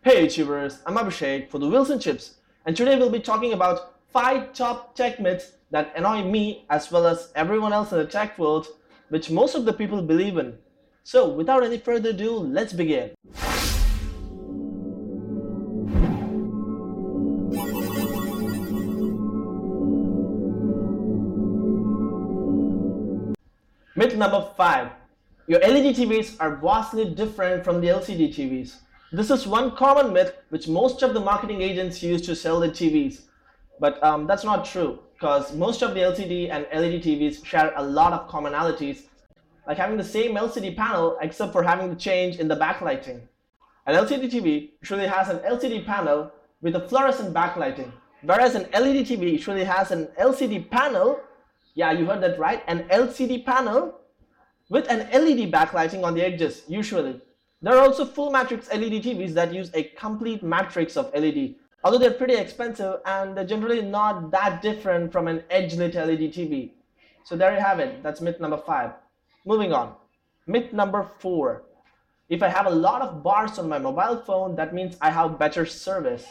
Hey YouTubers, I'm Abhishek for the Wilson Chips, and today we'll be talking about 5 top tech myths that annoy me as well as everyone else in the tech world, which most of the people believe in. So without any further ado, let's begin. Myth number 5. Your LED TVs are vastly different from the LCD TVs. This is one common myth which most of the marketing agents use to sell their TVs. But that's not true because most of the LCD and LED TVs share a lot of commonalities, like having the same LCD panel except for having the change in the backlighting. An LCD TV usually has an LCD panel with a fluorescent backlighting, whereas an LED TV usually has an LCD panel, yeah, you heard that right, an LCD panel with an LED backlighting on the edges, usually. There are also full matrix LED TVs that use a complete matrix of LED, although they're pretty expensive and they're generally not that different from an edge-lit LED TV. So there you have it, that's myth number 5. Moving on. Myth number 4. If I have a lot of bars on my mobile phone, that means I have better service.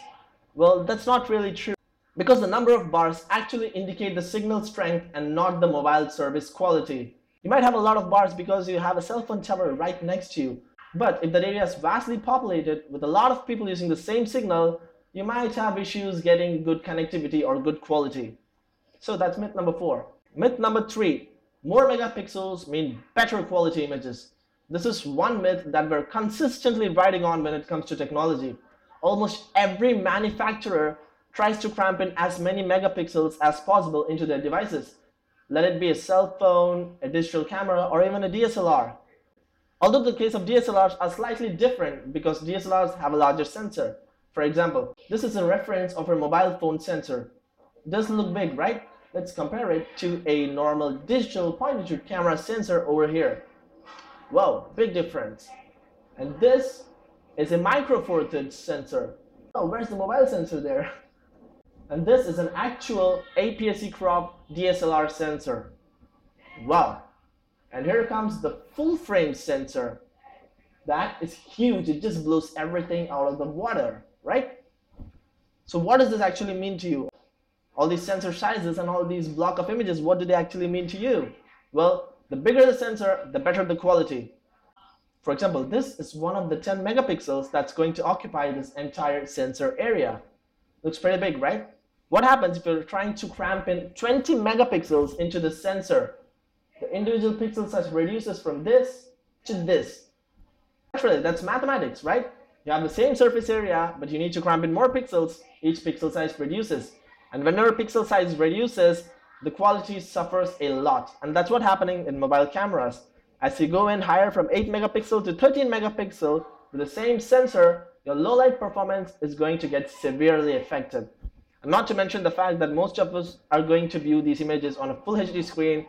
Well, that's not really true because the number of bars actually indicate the signal strength and not the mobile service quality. You might have a lot of bars because you have a cell phone tower right next to you. But if that area is vastly populated with a lot of people using the same signal, you might have issues getting good connectivity or good quality. So that's myth number 4. Myth number 3. More megapixels mean better quality images. This is one myth that we're consistently riding on when it comes to technology. Almost every manufacturer tries to cramp in as many megapixels as possible into their devices. Let it be a cell phone, a digital camera, or even a DSLR. Although the case of DSLRs are slightly different because DSLRs have a larger sensor. For example, this is a reference of a mobile phone sensor. It does look big, right? Let's compare it to a normal digital point-and-shoot camera sensor over here. Wow, big difference. And this is a micro four thirds sensor. Oh, where's the mobile sensor there? And this is an actual APS-C crop DSLR sensor. Wow. And here comes the full frame sensor. That is huge. It just blows everything out of the water, right? So what does this actually mean to you? All these sensor sizes and all these block of images, what do they actually mean to you? Well, the bigger the sensor, the better the quality. For example, this is one of the 10 megapixels that's going to occupy this entire sensor area. Looks pretty big, right? What happens if you're trying to cramp in 20 megapixels into the sensor? The individual pixel size reduces from this to this. Naturally, that's mathematics, right? You have the same surface area, but you need to cramp in more pixels. Each pixel size reduces. And whenever pixel size reduces, the quality suffers a lot. And that's what's happening in mobile cameras. As you go in higher from 8 megapixel to 13 megapixel with the same sensor, your low light performance is going to get severely affected. And not to mention the fact that most of us are going to view these images on a full HD screen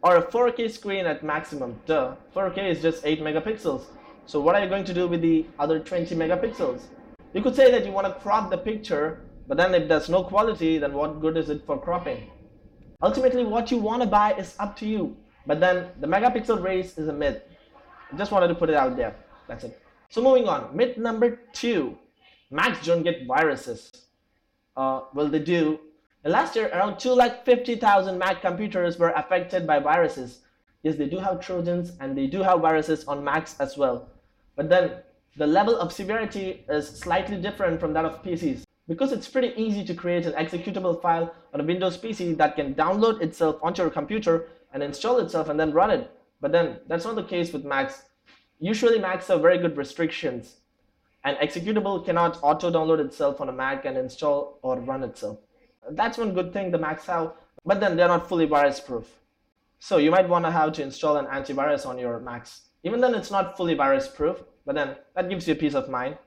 or a 4K screen at maximum. Duh, 4K is just 8 megapixels. So what are you going to do with the other 20 megapixels? You could say that you want to crop the picture, but then if there's no quality, then what good is it for cropping? Ultimately, what you want to buy is up to you. But then the megapixel race is a myth. I just wanted to put it out there. That's it. So moving on, myth number 2. Macs don't get viruses. Well, they do. Last year, around 250,000 Mac computers were affected by viruses. Yes, they do have Trojans and they do have viruses on Macs as well. But then the level of severity is slightly different from that of PCs because it's pretty easy to create an executable file on a Windows PC that can download itself onto your computer and install itself and then run it. But then that's not the case with Macs. Usually Macs have very good restrictions. An executable cannot auto-download itself on a Mac and install or run itself. That's one good thing the Macs have, but then they're not fully virus-proof. So you might want to have to install an antivirus on your Macs. Even then it's not fully virus-proof, but then that gives you peace of mind.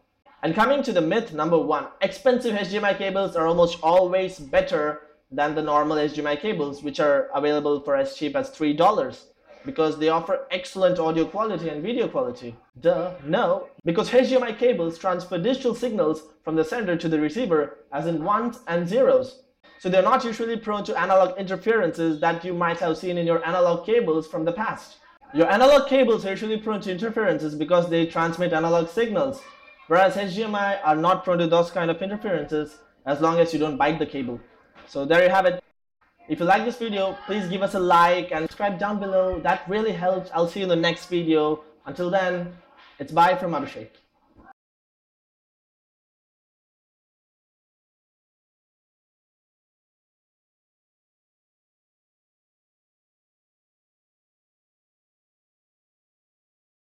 And coming to the myth number 1, expensive HDMI cables are almost always better than the normal HDMI cables, which are available for as cheap as $3. Because they offer excellent audio quality and video quality. Duh, no, because HDMI cables transfer digital signals from the sender to the receiver as in ones and zeros. So they're not usually prone to analog interferences that you might have seen in your analog cables from the past. Your analog cables are usually prone to interferences because they transmit analog signals. whereas HDMI are not prone to those kind of interferences as long as you don't bite the cable. So there you have it. If you like this video, please give us a like and subscribe down below. That really helps. I'll see you in the next video. Until then, it's bye from Abhishek.